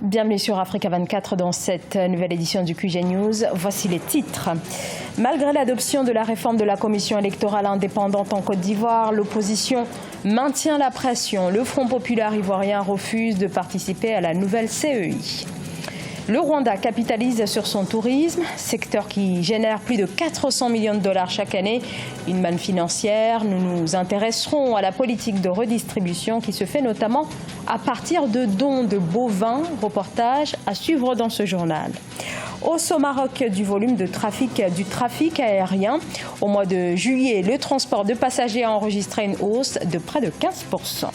Bienvenue sur Africa 24 dans cette nouvelle édition du QG News. Voici les titres. Malgré l'adoption de la réforme de la commission électorale indépendante en Côte d'Ivoire, l'opposition maintient la pression. Le Front populaire ivoirien refuse de participer à la nouvelle CEI. Le Rwanda capitalise sur son tourisme, secteur qui génère plus de 400 millions de dollars chaque année. Une manne financière. Nous nous intéresserons à la politique de redistribution qui se fait notamment à partir de dons de bovins. Reportage à suivre dans ce journal. Hausse au Maroc du volume du trafic aérien. Au mois de juillet, le transport de passagers a enregistré une hausse de près de 15%.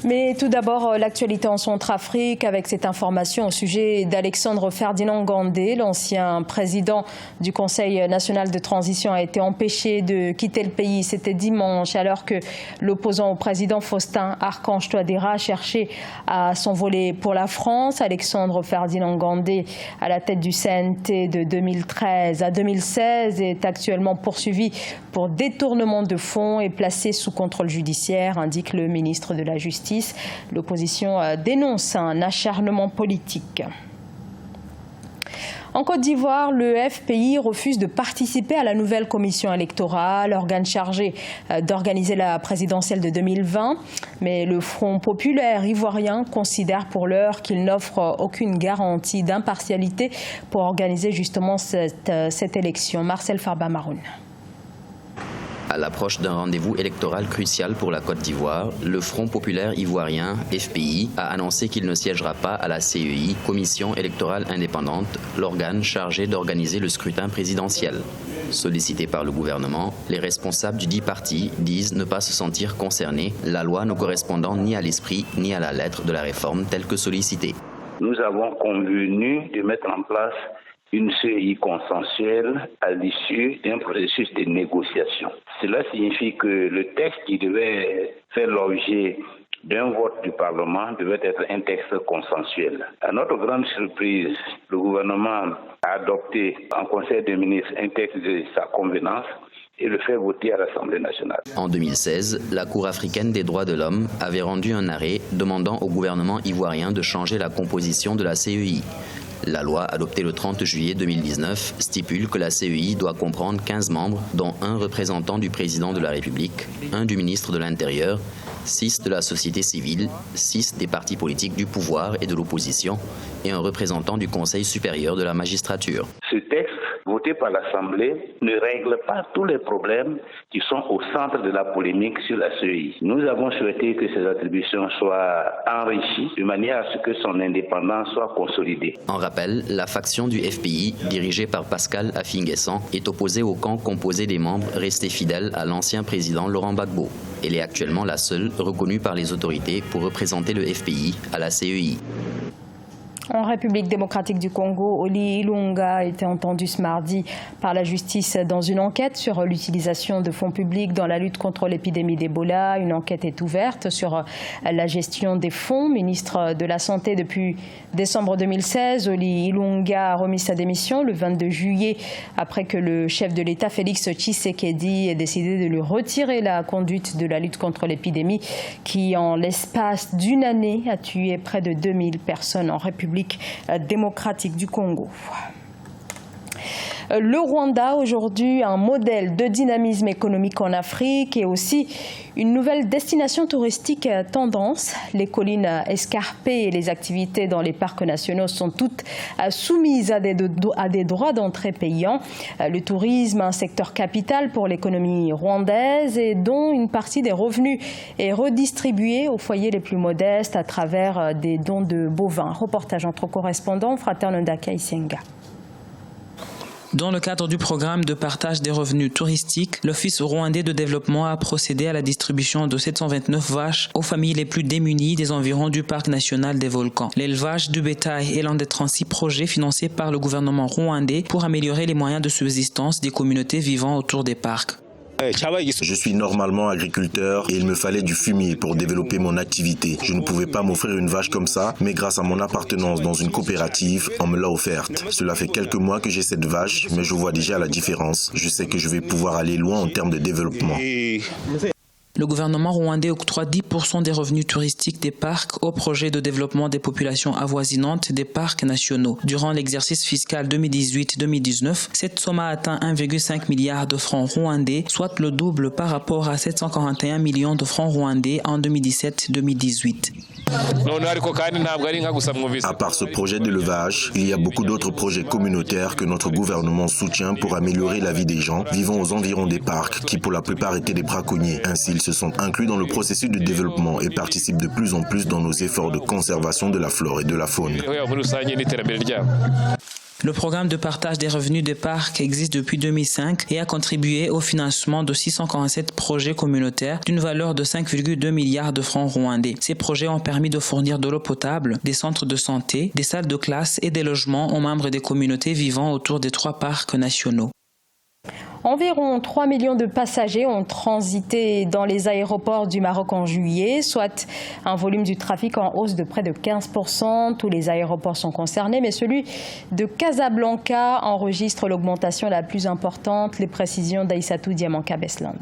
Mais tout d'abord, l'actualité en Centrafrique avec cette information au sujet d'Alexandre Ferdinand Ngandé. L'ancien président du Conseil national de transition a été empêché de quitter le pays. C'était dimanche, alors que l'opposant au président Faustin Archange Touadéra cherchait à s'envoler pour la France. Alexandre Ferdinand Ngandé, à la tête du CNT de 2013 à 2016, est actuellement poursuivi pour détournement de fonds et placé sous contrôle judiciaire, indique le ministre de la Justice. L'opposition dénonce un acharnement politique. En Côte d'Ivoire, le FPI refuse de participer à la nouvelle commission électorale, organe chargé d'organiser la présidentielle de 2020. Mais le Front populaire ivoirien considère pour l'heure qu'il n'offre aucune garantie d'impartialité pour organiser justement cette élection. Marcel Farba-Maroun. À l'approche d'un rendez-vous électoral crucial pour la Côte d'Ivoire, le Front populaire ivoirien, FPI, a annoncé qu'il ne siégera pas à la CEI, Commission électorale indépendante, l'organe chargé d'organiser le scrutin présidentiel. Sollicités par le gouvernement, les responsables du dit parti disent ne pas se sentir concernés, la loi ne correspondant ni à l'esprit ni à la lettre de la réforme telle que sollicitée. Nous avons convenu de mettre en place une CEI consensuelle à l'issue d'un processus de négociation. Cela signifie que le texte qui devait faire l'objet d'un vote du Parlement devait être un texte consensuel. À notre grande surprise, le gouvernement a adopté en Conseil des ministres un texte de sa convenance et le fait voter à l'Assemblée nationale. En 2016, la Cour africaine des droits de l'homme avait rendu un arrêt demandant au gouvernement ivoirien de changer la composition de la CEI. La loi adoptée le 30 juillet 2019 stipule que la CEI doit comprendre 15 membres, dont un représentant du président de la République, un du ministre de l'Intérieur, 6 de la société civile, 6 des partis politiques du pouvoir et de l'opposition et un représentant du Conseil supérieur de la magistrature. Ce texte, voté par l'Assemblée, ne règle pas tous les problèmes qui sont au centre de la polémique sur la CEI. Nous avons souhaité que ces attributions soient enrichies de manière à ce que son indépendance soit consolidée. En rappel, la faction du FPI, dirigée par Pascal Affi-N'Guessan, est opposée au camp composé des membres restés fidèles à l'ancien président Laurent Gbagbo. Elle est actuellement la seule reconnue par les autorités pour représenter le FPI à la CEI. En République démocratique du Congo, Oli Ilunga a été entendu ce mardi par la justice dans une enquête sur l'utilisation de fonds publics dans la lutte contre l'épidémie d'Ebola. Une enquête est ouverte sur la gestion des fonds. Ministre de la Santé depuis décembre 2016, Oli Ilunga a remis sa démission le 22 juillet après que le chef de l'État, Félix Tshisekedi, ait décidé de lui retirer la conduite de la lutte contre l'épidémie qui, en l'espace d'une année, a tué près de 2000 personnes en République démocratique du Congo. Le Rwanda, aujourd'hui, un modèle de dynamisme économique en Afrique et aussi une nouvelle destination touristique tendance. Les collines escarpées et les activités dans les parcs nationaux sont toutes soumises à des droits d'entrée payants. Le tourisme, un secteur capital pour l'économie rwandaise et dont une partie des revenus est redistribuée aux foyers les plus modestes à travers des dons de bovins. Reportage entre correspondants, Fraterne Ndaka Isenga. Dans le cadre du programme de partage des revenus touristiques, l'Office rwandais de développement a procédé à la distribution de 729 vaches aux familles les plus démunies des environs du parc national des volcans. L'élevage du bétail est l'un des 36 projets financés par le gouvernement rwandais pour améliorer les moyens de subsistance des communautés vivant autour des parcs. Je suis normalement agriculteur et il me fallait du fumier pour développer mon activité. Je ne pouvais pas m'offrir une vache comme ça, mais grâce à mon appartenance dans une coopérative, on me l'a offerte. Cela fait quelques mois que j'ai cette vache, mais je vois déjà la différence. Je sais que je vais pouvoir aller loin en termes de développement. Le gouvernement rwandais octroie 10% des revenus touristiques des parcs au projet de développement des populations avoisinantes des parcs nationaux. Durant l'exercice fiscal 2018-2019, cette somme a atteint 1,5 milliard de francs rwandais, soit le double par rapport à 741 millions de francs rwandais en 2017-2018. À part ce projet d'élevage, il y a beaucoup d'autres projets communautaires que notre gouvernement soutient pour améliorer la vie des gens vivant aux environs des parcs qui pour la plupart étaient des braconniers. Ainsi, ils se sont inclus dans le processus de développement et participent de plus en plus dans nos efforts de conservation de la flore et de la faune. Le programme de partage des revenus des parcs existe depuis 2005 et a contribué au financement de 647 projets communautaires d'une valeur de 5,2 milliards de francs rwandais. Ces projets ont permis de fournir de l'eau potable, des centres de santé, des salles de classe et des logements aux membres des communautés vivant autour des 3 parcs nationaux. Environ 3 millions de passagers ont transité dans les aéroports du Maroc en juillet, soit un volume du trafic en hausse de près de 15%. Tous les aéroports sont concernés, mais celui de Casablanca enregistre l'augmentation la plus importante. Les précisions d'Aïssatou Diamanka-Besland.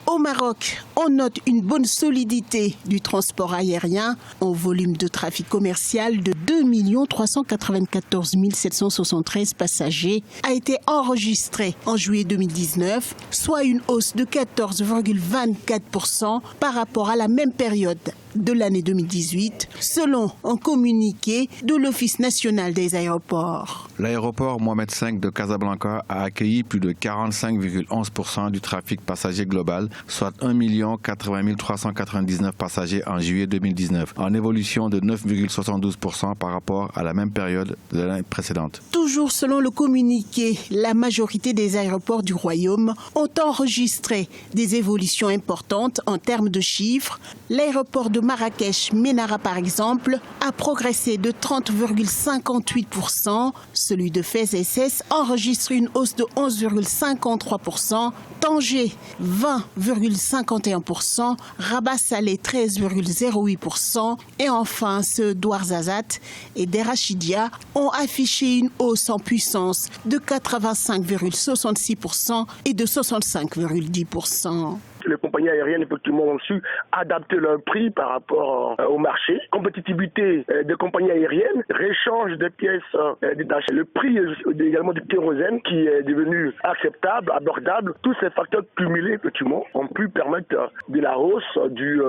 Au Maroc, on note une bonne solidité du transport aérien. Un volume de trafic commercial de 2 394 773 passagers a été enregistré en juillet 2019, soit une hausse de 14,24% par rapport à la même période de l'année 2018, selon un communiqué de l'Office national des aéroports. L'aéroport Mohamed V de Casablanca a accueilli plus de 45,11% du trafic passager global, soit 1 80 399 passagers en juillet 2019, en évolution de 9,72% par rapport à la même période de l'année précédente. Toujours selon le communiqué, la majorité des aéroports du Royaume ont enregistré des évolutions importantes en termes de chiffres. L'aéroport de Marrakech, Ménara par exemple, a progressé de 30,58%. Celui de Fès SS enregistre une hausse de 11,53%. Tanger, 20,51%. Rabat-Salé, 13,08%. Et enfin, ceux d'Ouarzazate et d'Erachidia ont affiché une hausse en puissance de 85,66% et de 65,10%. Les compagnies aériennes, effectivement, ont su adapter leur prix par rapport au marché. Compétitivité des compagnies aériennes, réchange des pièces détachées. Le prix également du kérosène qui est devenu acceptable, abordable. Tous ces facteurs cumulés, effectivement, ont pu permettre de la hausse du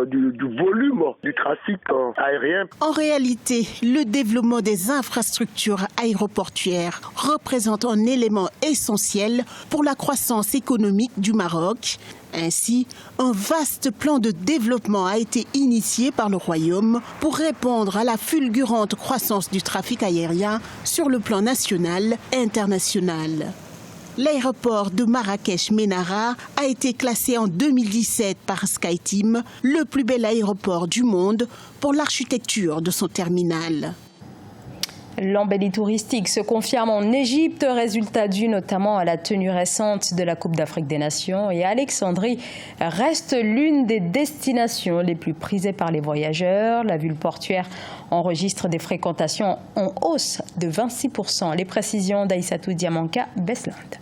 volume du trafic aérien. En réalité, le développement des infrastructures aéroportuaires représente un élément essentiel pour la croissance économique du Maroc. Ainsi, un vaste plan de développement a été initié par le Royaume pour répondre à la fulgurante croissance du trafic aérien sur le plan national et international. L'aéroport de Marrakech-Ménara a été classé en 2017 par SkyTeam, le plus bel aéroport du monde pour l'architecture de son terminal. L'embellie touristique se confirme en Égypte, résultat dû notamment à la tenue récente de la Coupe d'Afrique des Nations. Et Alexandrie reste l'une des destinations les plus prisées par les voyageurs. La ville portuaire enregistre des fréquentations en hausse de 26%. Les précisions d'Aïssatou Diamanka-Besland.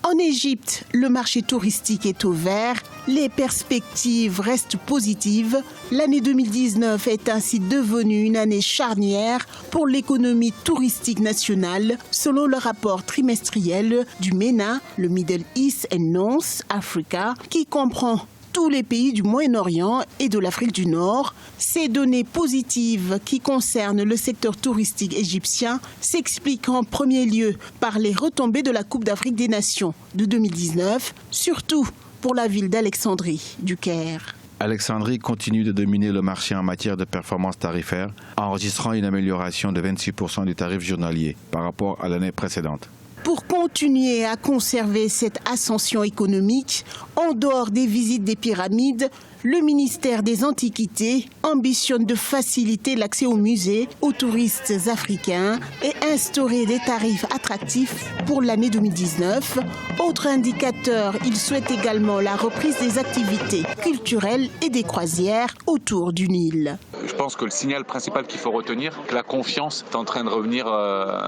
En Égypte, le marché touristique est au vert, les perspectives restent positives. L'année 2019 est ainsi devenue une année charnière pour l'économie touristique nationale, selon le rapport trimestriel du MENA, le Middle East and North Africa, qui comprend tous les pays du Moyen-Orient et de l'Afrique du Nord. Ces données positives qui concernent le secteur touristique égyptien s'expliquent en premier lieu par les retombées de la Coupe d'Afrique des Nations de 2019, surtout pour la ville d'Alexandrie, du Caire. Alexandrie continue de dominer le marché en matière de performance tarifaire, enregistrant une amélioration de 26% du tarif journalier par rapport à l'année précédente. Pour continuer à conserver cette ascension économique, en dehors des visites des pyramides, le ministère des Antiquités ambitionne de faciliter l'accès aux musées aux touristes africains et instaurer des tarifs attractifs pour l'année 2019. Autre indicateur, il souhaite également la reprise des activités culturelles et des croisières autour du Nil. Je pense que le signal principal qu'il faut retenir, c'est que la confiance est en train de revenir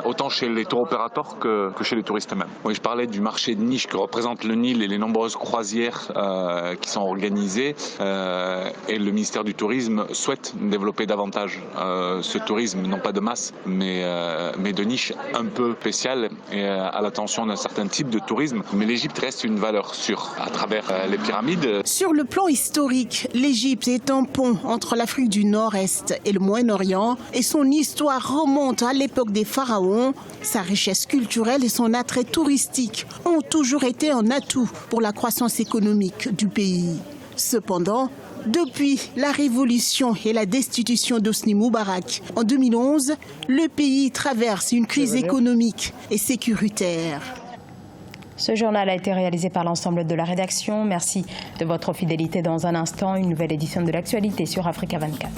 autant chez les tour opérateurs que chez les touristes eux-mêmes. Oui, je parlais du marché de niche que représente le Nil et les nombreuses croisières qui sont organisées. Et le ministère du Tourisme souhaite développer davantage ce tourisme, non pas de masse, mais de niche un peu spéciale et à l'attention d'un certain type de tourisme. Mais l'Égypte reste une valeur sûre à travers les pyramides. Sur le plan historique, l'Égypte est un pont entre l'Afrique du Nord-Est et le Moyen-Orient et son histoire remonte à l'époque des pharaons. Sa richesse culturelle et son attrait touristique ont toujours été un atout pour la croissance économique du pays. Cependant, depuis la révolution et la destitution d'Hosni Moubarak en 2011, le pays traverse une crise économique et sécuritaire. Ce journal a été réalisé par l'ensemble de la rédaction. Merci de votre fidélité. Dans un instant, une nouvelle édition de l'actualité sur Africa 24.